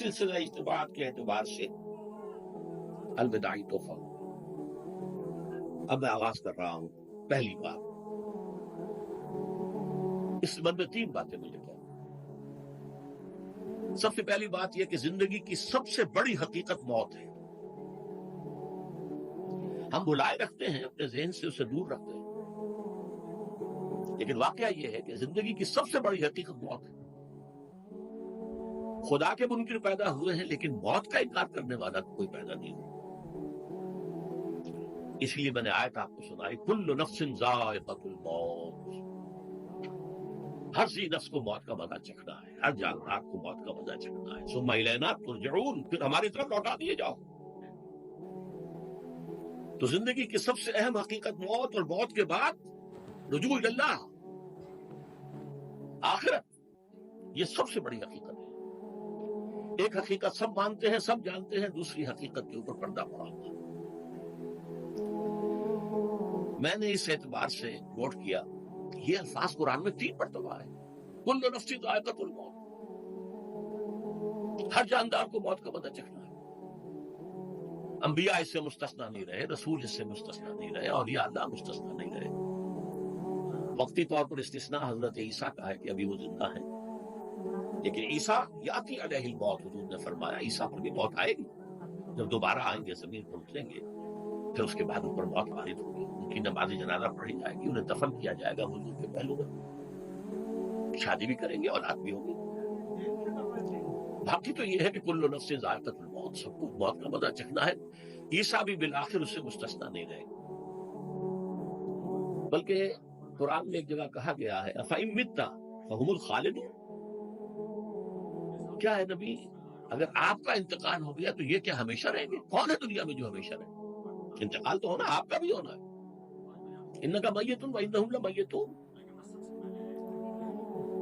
سلسلہ اجتماعات کے اعتبار سے الوداعی تحفہ۔ اب میں آغاز کر رہا ہوں پہلی بات۔ اس سبب میں 3 باتیں مجھے کہنا۔ سب سے پہلی بات یہ کہ زندگی کی سب سے بڑی حقیقت موت ہے۔ ہم بلائے رکھتے ہیں، اپنے ذہن سے اسے دور رکھتے ہیں، لیکن واقعہ یہ ہے کہ زندگی کی سب سے بڑی حقیقت موت ہے۔ خدا کے منکر پیدا ہوئے ہیں، لیکن موت کا انکار کرنے والا کوئی پیدا نہیں ہوا۔ اس لیے میں نے آیت آپ کو سنائی، کل نفس ذائقۃ الموت، ہر ذی نفس کو موت کا مزہ چکھنا ہے، ہر جاندار کو موت کا مزہ چکھنا ہے۔ ثم الینا ترجعون، پھر ہماری طرف لوٹا دیے جاؤ۔ تو زندگی کی سب سے اہم حقیقت موت، اور موت کے بعد رجوع الی اللہ، آخرت، یہ سب سے بڑی حقیقت ہے۔ ایک حقیقت سب مانتے ہیں، سب جانتے ہیں، دوسری حقیقت کے اوپر پردہ پڑا ہوا۔ میں نے اس اعتبار سے نوٹ کیا، یہ الفاظ قرآن میں 3 مرتبہ ہے، کل نفس ذائقۃ الموت، ہر جاندار کو موت کا مزہ چکھنا ہے۔ انبیاء اس سے مستثنا نہیں رہے، رسول اس سے مستثنا نہیں رہے، اولیاء اللہ مستثنا نہیں رہے۔ وقتی طور پر استثناء حضرت عیسیٰ کا ہے کہ ابھی وہ زندہ ہیں، لیکن عیسیٰ یاتی علیہ الموت، حضور نے فرمایا عیسیٰ پر بھی موت آئے گی، جب دوبارہ آئیں گے زمین پر اتریں گے، پھر اس کے بعد اوپر موت وارد ہوگی، ان کی نماز جنازہ پڑھی جائے گی، انہیں دفن کیا جائے گا حضور کے پہلو میں، شادی بھی کریں گے، اولاد بھی ہوگی۔ باقی تو یہ ہے کہ کل نفس ذائقۃ الموت، سب کو موت کا مزہ چکھنا ہے۔ عیسیٰ بھی بالآخر اس سے مستثنا نہیں رہے، بلکہ قرآن میں ایک جگہ کہا گیا ہے افإن مت فهم الخالدون، کیا ہے نبی، اگر آپ کا انتقال ہو گیا تو یہ کیا ہمیشہ رہیں گے؟ کون ہے دنیا میں جو ہمیشہ رہے؟ انتقال تو ہونا، آپ کا بھی ہونا ہے۔ انک میت وانہم لمیتون،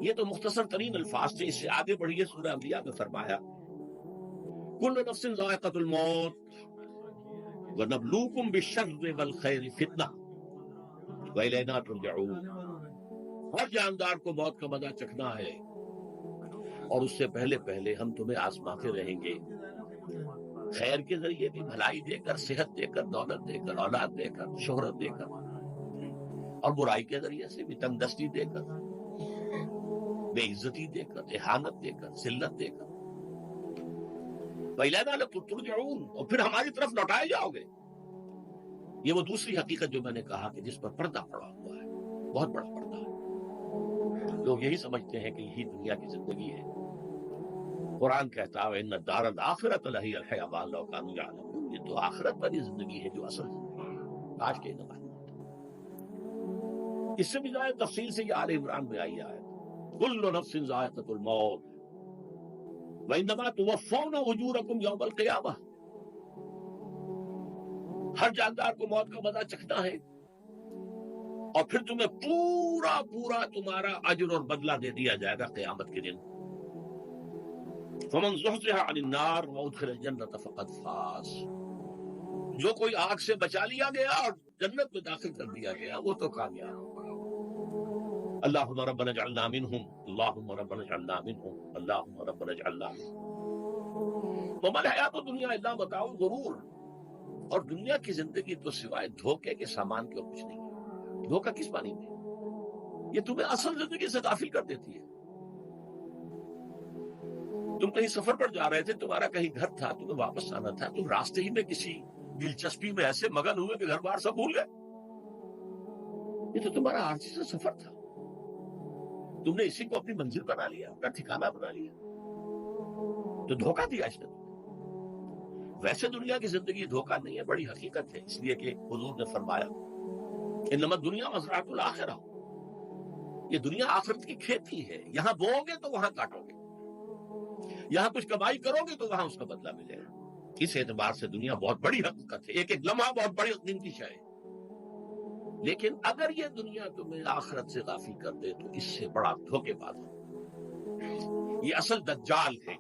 یہ تو مختصر ترین الفاظ تھے۔ اس سے آگے بڑھیے، سورہ انبیاء میں فرمایا کل نفس ذائقۃ الموت ونبلوکم بالشر والخیر فتنہ والینا ترجعون، ہر جاندار کو موت کا مزہ چکھنا ہے، اور اس سے پہلے پہلے ہم تمہیں آزماتے رہیں گے، خیر کے ذریعے بھی، بھلائی دے کر، صحت دے کر، دولت دے کر، اولاد دے کر، شہرت دے کر، اور برائی کے ذریعے سے بھی، تنگ دستی دے کر، بے عزتی دے کر، اہانت دے کر، ذلت دے کر، وَإِلَيْنَا تُرْجَعُونَ، اور پھر ہماری طرف لوٹائے جاؤ گے۔ یہ وہ دوسری حقیقت جو میں نے کہا کہ جس پر پردہ پڑا ہوا ہے، بہت بڑا پردہ ہے۔ لوگ یہی سمجھتے ہیں کہ یہی دنیا کی زندگی ہے۔ قرآن کہتا ہے ان الدار الآخرۃ لہی الحیوان لو کانوا یعلمون، یہ تو آخرت والی زندگی ہے جو اصل زندگی ہے، آج کے زمانے میں۔ اس سے بھی زیادہ تفصیل سے یہ آل عمران میں آئی ہے، کل نفس ذائقۃ الموت وانما توفون اجورکم یوم القیامہ، ہر جاندار کو موت کا مزہ چکھنا ہے، اور پھر تمہیں پورا پورا تمہارا اجر اور بدلہ دے دیا جائے گا قیامت کے دن۔ فمن زحزح عن النار وادخل الجنۃ فقد فاز، جو کوئی آگ سے بچا لیا گیا اور جنت میں داخل کر دیا گیا وہ تو کامیاب ہوگا۔ اللہم ربنا اجعلنا منہم، اللہم ربنا اجعلنا منہم، اللہم ربنا اجعلنا منہم۔ وما الحیات الدنیا الا متاع الغرور، اور دنیا کی زندگی تو سوائے دھوکے کے سامان کے اور کچھ نہیں ہے۔ دھوکہ کس معنی میں؟ یہ تمہیں اصل زندگی سے غافل کر دیتی ہے۔ تم کہیں سفر پر جا رہے تھے، تمہارا کہیں گھر تھا، تمہیں واپس آنا تھا، تم راستے ہی میں کسی دلچسپی میں ایسے مگن ہوئے کہ گھر بار سب بھول گئے۔ یہ تو تمہارا عارضی سے سفر تھا، تم نے اسی کو اپنی منزل بنا لیا، اپنا ٹھکانہ بنا لیا، تو دھوکہ دیا اس نے۔ ویسے دنیا کی زندگی دھوکہ نہیں ہے، بڑی حقیقت ہے، اس لیے کہ حضور نے فرمایا انما الدنیا مزرعۃ الآخرہ، یہ دنیا آخرت کی کھیتی ہے، یہاں بوؤ گے تو وہاں کاٹو گے، یہاں کچھ کمائی کرو گے تو وہاں اس کا بدلہ ملے گا۔ اس اعتبار سے دنیا بہت بڑی حقیقت ہے، ایک ایک لمحہ بہت بڑی قیمتی شے ہے۔ لیکن اگر یہ دنیا تمہیں آخرت سے غافل کر دے تو اس سے بڑا دھوکے باز ہے، یہ اصل دجال ہے۔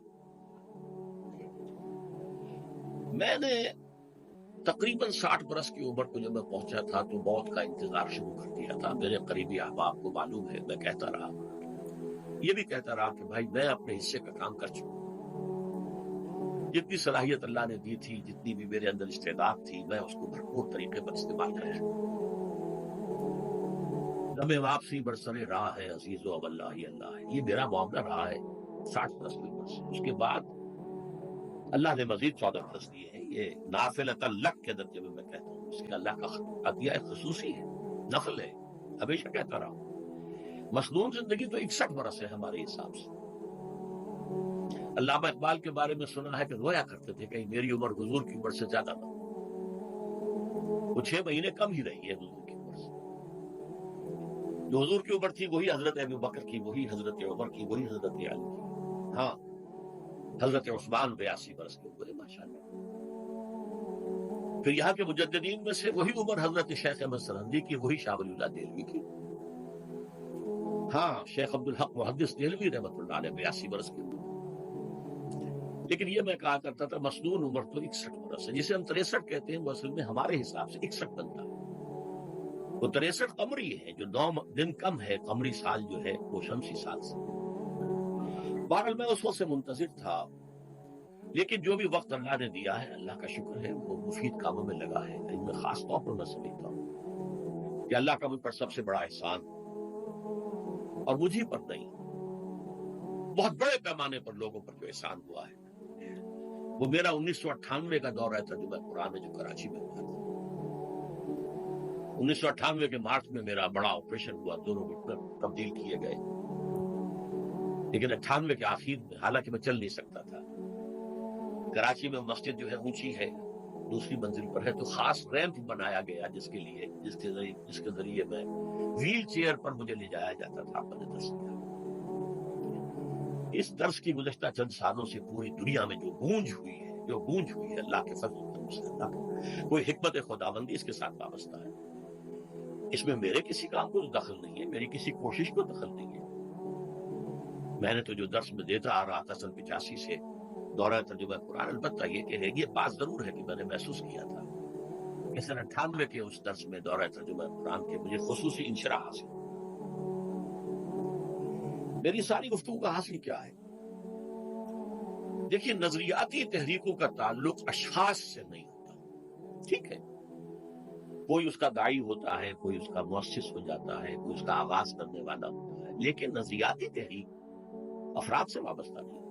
میں نے تقریباً 60 برس کی عمر کو جب میں پہنچا تھا تو موت کا انتظار شروع کر دیا تھا۔ میرے قریبی احباب کو معلوم ہے، میں کہتا رہا، یہ بھی کہتا رہا کہ بھائی میں اپنے حصے کا کام کر چکا ہوں، جتنی صلاحیت اللہ نے دی تھی، جتنی بھی میرے اندر استعداد تھی، میں اس کو بھرپور طریقے پر استعمال کرتا ہوں۔ دم واپسی برسر راہ ہے عزیز و اب اللہ ہی اللہ ہے، یہ میرا معاملہ رہا ہے 60 برس کی عمر سے۔ اس کے بعد اللہ نے مزید 14 برس دیے ہیں، یہ نافلۃ لک کے درجے میں کہتا ہوں، اس کے اللہ کا عطیہ خصوصی ہے، نفل ہے، ہمیشہ کہتا رہا ہوں۔ مصنون زندگی تو 61 برس ہے ہمارے حساب سے۔ علامہ اقبال کے بارے میں سنا ہے کہ رویا کرتے تھے کہ میری عمر حضور کی عمر سے زیادہ نہ ہو، وہ 6 مہینے کم ہی رہی ہے حضور کی عمر سے۔ جو حضور کی عمر تھی وہی حضرت ابو بکر کی، وہی حضرت عمر کی، وہی حضرت علی کی۔ ہاں، حضرت عثمان 82 برس کے ہوئے ماشاءاللہ۔ پھر یہاں کے مجددین میں سے وہی عمر حضرت شیخ احمد سرہندی کی، وہی شاہ ولی اللہ دہلوی کی۔ ہاں، شیخ عبدالحق محدث دہلوی رحمۃ اللہ علیہ 82 برس کے ہوئے۔ لیکن یہ میں کہا کرتا تھا مسنون عمر تو 61 برس ہے، جسے ہم 63 کہتے ہیں وہ اصل میں ہمارے حساب سے 61 بنتا ہے۔ وہ 63 قمری ہے، جو 9 دن کم ہے قمری سال جو ہے وہ شمسی سال سے۔ بہرحال میں اس وقت سے منتظر تھا، لیکن جو بھی وقت اللہ نے دیا ہے اللہ کا شکر ہے، وہ مفید کاموں میں لگا ہے۔ ان میں خاص طور پر میں سمجھتا ہوں کہ اللہ کا مجھ پر سب سے بڑا احسان، اور مجھے پر نہیں، بہت بڑے پیمانے پر لوگوں پر جو احسان ہوا ہے، وہ میرا 1998 کا دورہ ترجمہ قرآن ہے جو کراچی میں ہوا تھا۔ 1998 کے مارچ میں میرا بڑا آپریشن ہوا، دونوں گھٹنے تبدیل کیے گئے، لیکن 98 کے آخر میں، حالانکہ میں چل نہیں سکتا تھا، کراچی میں مسجد جو ہے اونچی ہے، دوسری منزل پر ہے، تو خاص ریمپ بنایا گیا جس کے ذریعے میں ویل چیئر پر مجھے لے جایا جاتا تھا اپنے درس کیا۔ اس درس کی گزشتہ چند سالوں سے پوری دنیا میں جو گونج ہوئی ہے اللہ کے فضل و کرم سے، اللہ کا کوئی حکمت خداوندی اس کے ساتھ وابستہ ہے۔ اس میں میرے کسی کام کو دخل نہیں ہے، میری کسی کوشش کو دخل نہیں ہے۔ میں نے تو جو درس میں دیتا آ رہا تھا سن 85 سے دورہ ترجمہ قرآن، البتہ یہ بات ضرور ہے کہ میں نے محسوس کیا تھا کہ سن 98 کے اس درس میں دورہ ترجمہ قرآن کے مجھے خصوصی انشراح حاصل۔ میری ساری گفتگو کا حاصل کیا ہے؟ دیکھیے، نظریاتی تحریکوں کا تعلق اشخاص سے نہیں ہوتا، ٹھیک ہے، کوئی اس کا داعی ہوتا ہے، کوئی اس کا مؤسس ہو جاتا ہے، کوئی اس کا آغاز کرنے والا ہوتا ہے، لیکن نظریاتی تحریک افراد سے وابستہ نہیں ہوتی۔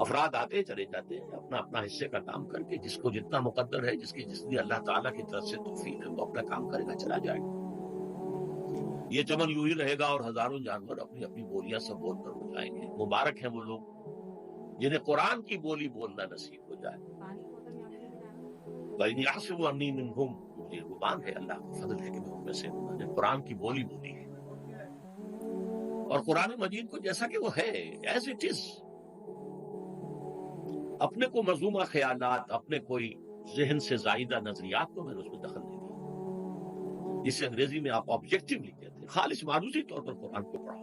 افراد آتے چلے جاتے ہیں اپنا اپنا حصے کا کام کر کے، جس کو جتنا مقدر ہے، جتنی اللہ تعالیٰ کی طرف سے توفیق ہے، وہ اپنا کام کرے گا، چلا جائے گا۔ یہ چمن یوں ہی رہے گا اور ہزاروں جانور اپنی اپنی بولیاں سب بول کر اڑ جائیں گے۔ مبارک ہیں وہ لوگ جنہیں قرآن کی بولی بولنا نصیب ہو جائے۔ وَإِنْ يَحْسِبُ أَنِّي مِنْهُمْ، مجھے گمان ہے، اللہ کا فضل ہے کہ میں ان میں سے ہوں، نے قرآن کی بولی بولی ہے، اور قرآن مجید کو جیسا کہ وہ ہے ایز اٹ از، اپنے کو مذمومہ خیالات، اپنے کوئی ذہن سے زائدہ نظریات کو میں نے اس میں دخل نہیں دیا، جسے انگریزی میں آپ آبجیکٹیولی کہتے ہیں۔ خالص معروضی طور پر قرآن کو پڑھا،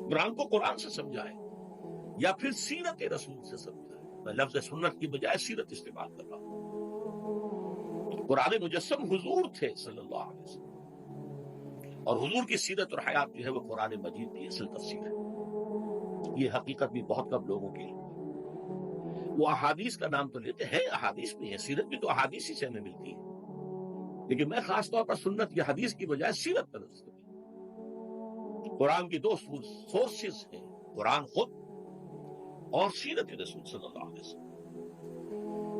قرآن کو قرآن سے سمجھائے، یا پھر سیرت رسول سے سمجھائے۔ میں لفظ سنت کی بجائے سیرت استعمال کر رہا ہوں۔ قرآن مجسم حضور تھے صلی اللہ علیہ وسلم، اور حضور کی سیرت اور حیات جو ہے وہ قرآن مجید کی اصل تفسیر ہے۔ یہ حقیقت بھی بہت کم لوگوں کی ہے۔ وہ احادیث کا نام تو لیتے ہیں، احادیث بھی ہے، سیرت بھی تو احادیث ہی سے ہمیں ملتی ہے، لیکن میں خاص طور پر سنت یا حدیث کی بجائے سیرت پر قرآن کی 2 سورسز ہیں، قرآن خود اور سیرت رسول صلی اللہ علیہ وسلم۔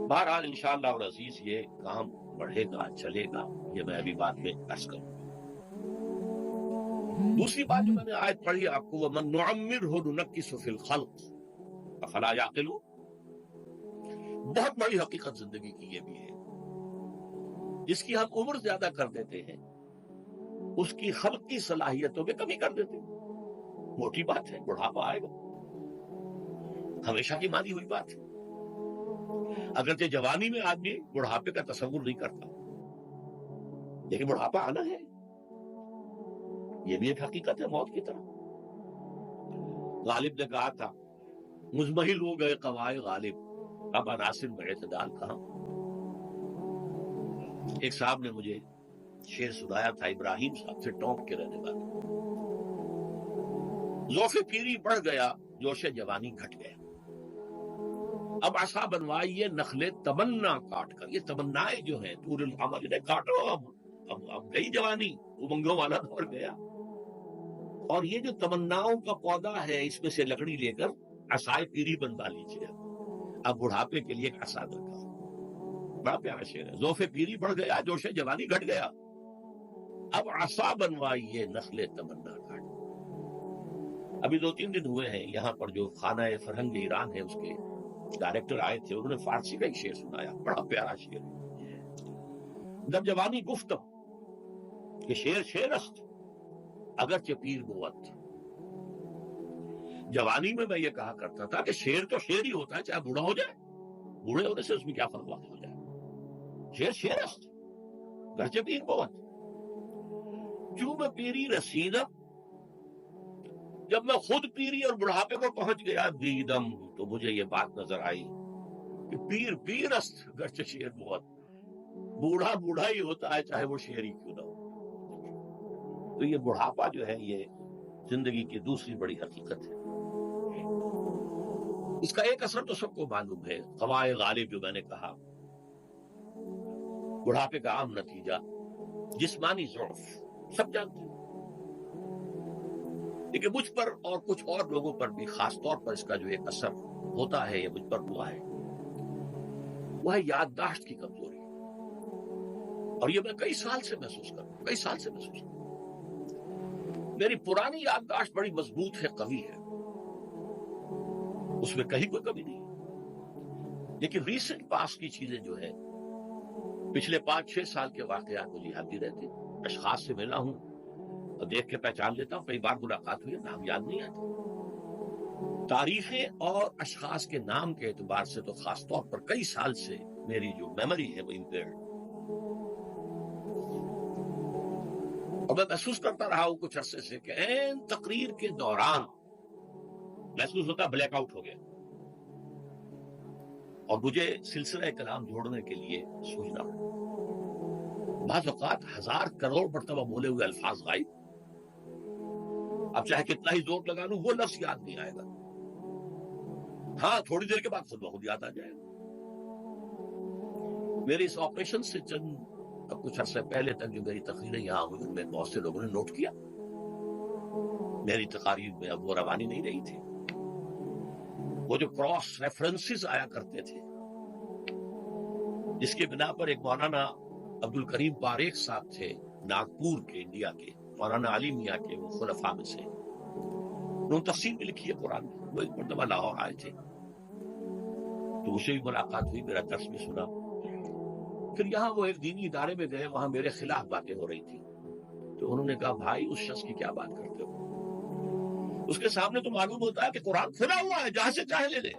بہرحال انشاءاللہ اور عزیز یہ کام بڑھے گا، چلے گا، یہ میں ابھی بات میں عرض کروں۔ دوسری بات جو میں نے آیت پڑھی آپ کو، وَمَن نُعَمِّرْهُ نُنَكِّسُ فِي الْخَلْقِ أَفَلَا يَعْقِلُونَ، بہت بڑی حقیقت زندگی کی یہ بھی ہے، جس کی ہم عمر زیادہ کر دیتے ہیں اس کی خلقی صلاحیتوں میں کمی کر دیتے ہیں۔ موٹی بات ہے، بڑھاپا آئے گا، ہمیشہ کی مانی ہوئی بات ہے۔ اگرچہ جوانی میں آدمی بڑھاپے کا تصور نہیں کرتا، لیکن بڑھاپا آنا ہے، یہ بھی ایک حقیقت ہے موت کی طرح۔ غالب نے کہا تھا مزمحل ہو گئے قوائے غالب، اب عناصر میں اعتدال کہاں۔ ایک صاحب نے مجھے شعر سنایا تھا، ابراہیم صاحب سے ٹونک کے رہنے والے، ذوق پیری بڑھ گیا، جوش جوانی گھٹ گیا، اب عصا بنوائیے نخل تمنا کاٹ کر. یہ تمنائیں جو ہیں طول العمر انہیں کاٹو. اب گئی جوانی, امنگوں والا دور گیا. اور یہ جو تمناؤں کا پودا ہے اس میں سے لکڑی لے کر عصائے پیری بنوا لیجیے. اب بڑھاپے کے لیے ایک عصا درکار. بڑا پیارا شعر ہے. ذوف پیری بڑھ گیا, جوش جوانی گھٹ گیا. اب عصا بنوائیے نخل تمنا کاٹ. ابھی 2-3 دن ہوئے ہیں یہاں پر جو خانہ فرہنگ ایران ہے اس کے ڈائریکٹر آئے تھے, انہوں نے فارسی کا ایک شعر سنایا, بڑا پیارا شعر ہے. جب جوانی گفتم کہ شعر شعر است اگرچہ پیر بود. جوانی میں میں یہ کہا کرتا تھا کہ شعر تو شعر ہی ہوتا ہے چاہے بوڑھا ہو جائے. بوڑھے ہونے سے اس میں کیا فرق واقع ہو جائے. شعر شعر است اگرچہ پیر بود. کیوں میں پیری رسیدم, جب میں خود پیری اور بڑھاپے کو پہنچ گیا دیدم تو مجھے یہ بات نظر آئی کہ پیر پیر است گرچہ شعر بہت. بوڑھا بوڑھا ہی ہوتا ہے چاہے وہ شعر ہی کیوں نہ ہو. تو یہ بڑھاپا جو ہے یہ زندگی کی دوسری بڑی حقیقت ہے. اس کا ایک اثر تو سب کو معلوم ہے, قوائے غالب جو میں نے کہا, بڑھاپے کا عام نتیجہ جسمانی ضعف, سب جانتے ہیں. لیکن مجھ پر اور کچھ اور لوگوں پر بھی خاص طور پر اس کا جو ایک اثر ہوتا ہے یہ مجھ پر ہوا ہے, وہ ہے یادداشت کی کمزوری. اور یہ میں کئی سال سے محسوس کروں. میری پرانی یادداشت بڑی مضبوط ہے, قوی ہے, اس میں کہیں کوئی کمی نہیں. لیکن ریسنٹ پاس کی چیزیں جو ہے, پچھلے 5-6 سال کے واقعات مجھے یاد نہیں رہتے. اشخاص سے ملا ہوں اور دیکھ کے پہچان لیتا ہوں, کئی بار ملاقات ہوئی, نام یاد نہیں آتا. تاریخیں اور اشخاص کے نام کے اعتبار سے تو خاص طور پر کئی سال سے میری جو میموری ہے وہ امپیئرڈ. اور میں محسوس کرتا رہا ہوں کچھ عرصے سے کہ این تقریر کے دوران محسوس ہوتا بلیک آؤٹ ہو گیا, اور مجھے سلسلہ کلام جوڑنے کے لیے سوچنا پڑا. بعض اوقات 1000 کروڑ مرتبہ بولے ہوئے الفاظ غائب. اب چاہے کتنا ہی زور لگا لوں وہ لفظ یاد نہیں آئے گا. ہاں تھوڑی دیر کے بعد خود بخود یاد آ جائے گا. میرے اس آپریشن سے اب کچھ عرصے پہلے تک جو میری تقریریں یہاں ہوئی ان میں بہت سے لوگوں نے نوٹ کیا. میری تقاریر میں اب وہ روانی نہیں رہی تھی. وہ جو کراس ریفرنسز آیا کرتے تھے جس کے بنا پر ایک مولانا عبد الکریم باریک صاحب تھے ناگپور کے, انڈیا کے, مولانا علی میاں کے, وہ خلفاء میں سے, انہوں نے تفسیر بھی لکھی ہے قرآن کی. وہ ایک مرتبہ لاہور آئے تھے تو اسے بھی ملاقات ہوئی, میرا درس بھی سنا. پھر یہاں وہ ایک دینی ادارے میں گئے, وہاں میرے خلاف باتیں ہو رہی تھی. تو انہوں نے کہا بھائی اس شخص کی کیا بات کرتے ہو, اس کے سامنے تو معلوم ہوتا ہے کہ قرآن کھلا ہوا ہے, جہاں سے چاہے لے لے.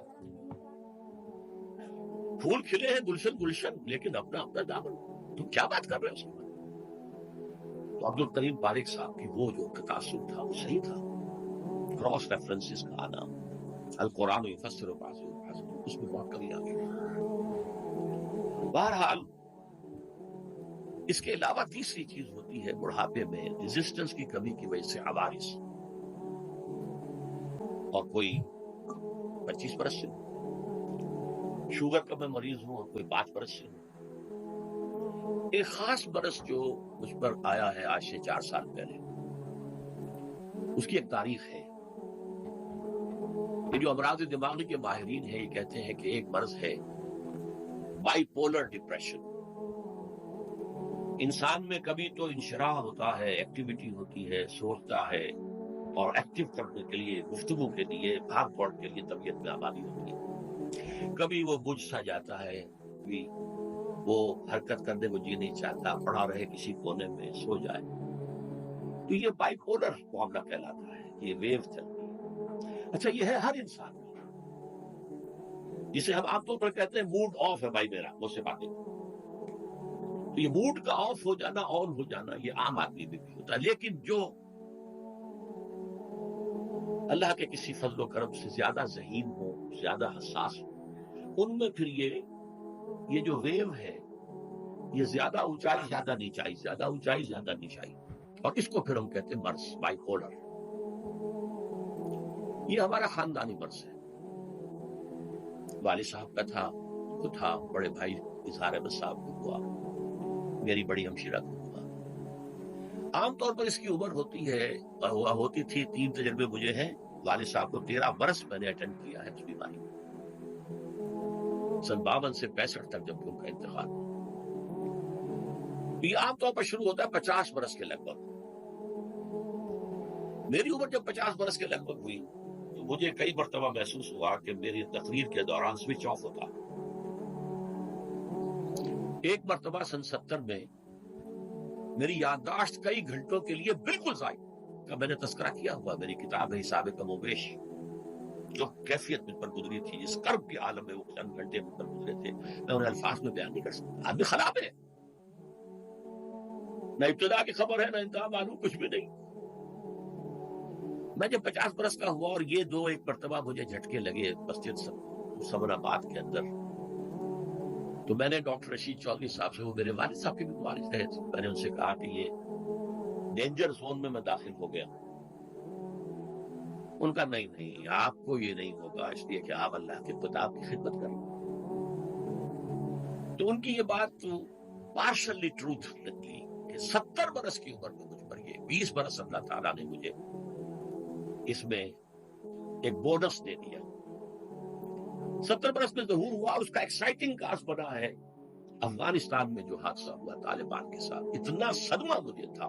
پھول کھلے ہیں گلشن گلشن, لیکن اپنا اپنا دامن, تم کیا بات کر رہے ہو اس میں. تو عبد الکریم باریک صاحب کی وہ جو تقاصر تھا وہ صحیح تھا. کراس ریفرنسز کا آنا, القرآن یفسر بعضہ, اس میں بہت کمی آ گئی. بہرحال اس کے علاوہ تیسری چیز ہوتی ہے بڑھاپے میں ریزسٹنس کی کمی کی وجہ سے عوارض. اور کوئی 25 برس سے, شوگر کا میں مریض ہوں, اور کوئی 5 برس سے. ایک خاص برس جو مجھ پر آیا ہے آج سے 4 سال پہلے, اس کی ایک تاریخ ہے. یہ جو امراض دماغی کے ماہرین ہیں یہ کہتے ہیں کہ ایک مرض ہے بائی پولر ڈپریشن. انسان میں کبھی تو انشراح ہوتا ہے, ایکٹیویٹی ہوتی ہے, سوچتا ہے, اور ایکٹیو کرنے کے لیے, گفتگو کے لیے, بھاگ دوڑ کے لیے طبیعت میں آبادی ہوتی ہے. کبھی وہ بجھ سا جاتا ہے, کبھی وہ حرکت کرنے کو جی نہیں چاہتا, پڑا رہے کسی کونے میں, سو جائے. تو یہ بائی پولر معاملہ کہلاتا ہے, یہ ویو چلتی ہے. اچھا یہ ہے ہر انسان میں, جسے ہم عام طور پر کہتے ہیں موڈ آف ہے بھائی میرا, مجھ سے باتیں. تو یہ موڈ کا آف ہو جانا, آن ہو جانا, یہ عام آدمی میں بھی ہوتا ہے. لیکن جو اللہ کے کسی فضل و کرم سے زیادہ ذہین ہو, زیادہ حساس ہو, ان میں پھر یہ جو ویو ہے یہ زیادہ اونچائی زیادہ نیچائی, زیادہ اونچائی زیادہ نیچائی, اور اس کو پھر ہم کہتے ہیں مرض, بائی پولر. یہ ہمارا خاندانی مرض ہے. والد صاحب کا تھا، وہ تھا، بڑے بھائی اظہار احمد صاحب کو ہوا، میری بڑی ہمشیرہ کو ہوا۔ عام طور پر اس کی عمر ہوتی ہے، اور ہوتی تھی، 3 تجربے مجھے ہیں، والد صاحب کو 13 برس میں نے اٹینڈ کیا ہے اس بیماری میں، سن 52 سے 65 تک جب ان کا انتقال ہوا۔ یہ عام طور پر شروع ہوتا ہے 50 برس کے لگ بھگ۔ میری عمر جب 50 برس کے لگ بھگ ہوئی تو مجھے کئی مرتبہ محسوس ہوا کہ میری تقریر کے دوران سوئچ آف ہوتا۔ ایک مرتبہ سن 70 میں میری یادداشت کئی گھنٹوں کے لیے بالکل ضائع کا، میں نے تذکرہ کیا ہوا، میری کتاب ہے حساب کم و بیش، جو کیفیت مجھ پر گزری تھی، جس کرب کے عالم میں وہ چند گھنٹے مجھ پر گزرے تھے، میں انہیں الفاظ میں بیان نہیں کر سکتا۔ آدمی خراب ہے، نہ ابتدا کی خبر ہے، نہ انتہا معلوم، کچھ بھی نہیں۔ میں جب 50 برس کا ہوا اور یہ ایک مرتبہ مجھے جھٹکے لگے مسجد سمن آباد کے اندر، تو میں نے ڈاکٹر رشید چودھری صاحب سے، وہ میرے والد صاحب کے بھی والد رہے تھے، میں نے ان سے کہا کہ یہ ڈینجر زون میں داخل ہو گیا۔ ان کا نہیں، آپ کو یہ نہیں ہوگا، اس لیے کہ آپ اللہ کے کتاب کی خدمت کر رہے ہیں۔ تو ان کی یہ بات تو پارشلی ٹروتھ نکلی کہ 70 برس کی عمر میں مجھ پر یہ 20 برس اللہ تعالیٰ نے مجھے اس میں ایک بونس دے دیا۔ 70 برس میں ظہور ہوا، اور اس کا ایکسائٹنگ کاز بنا ہے افغانستان میں جو حادثہ ہوا طالبان کے ساتھ۔ اتنا صدمہ مجھے تھا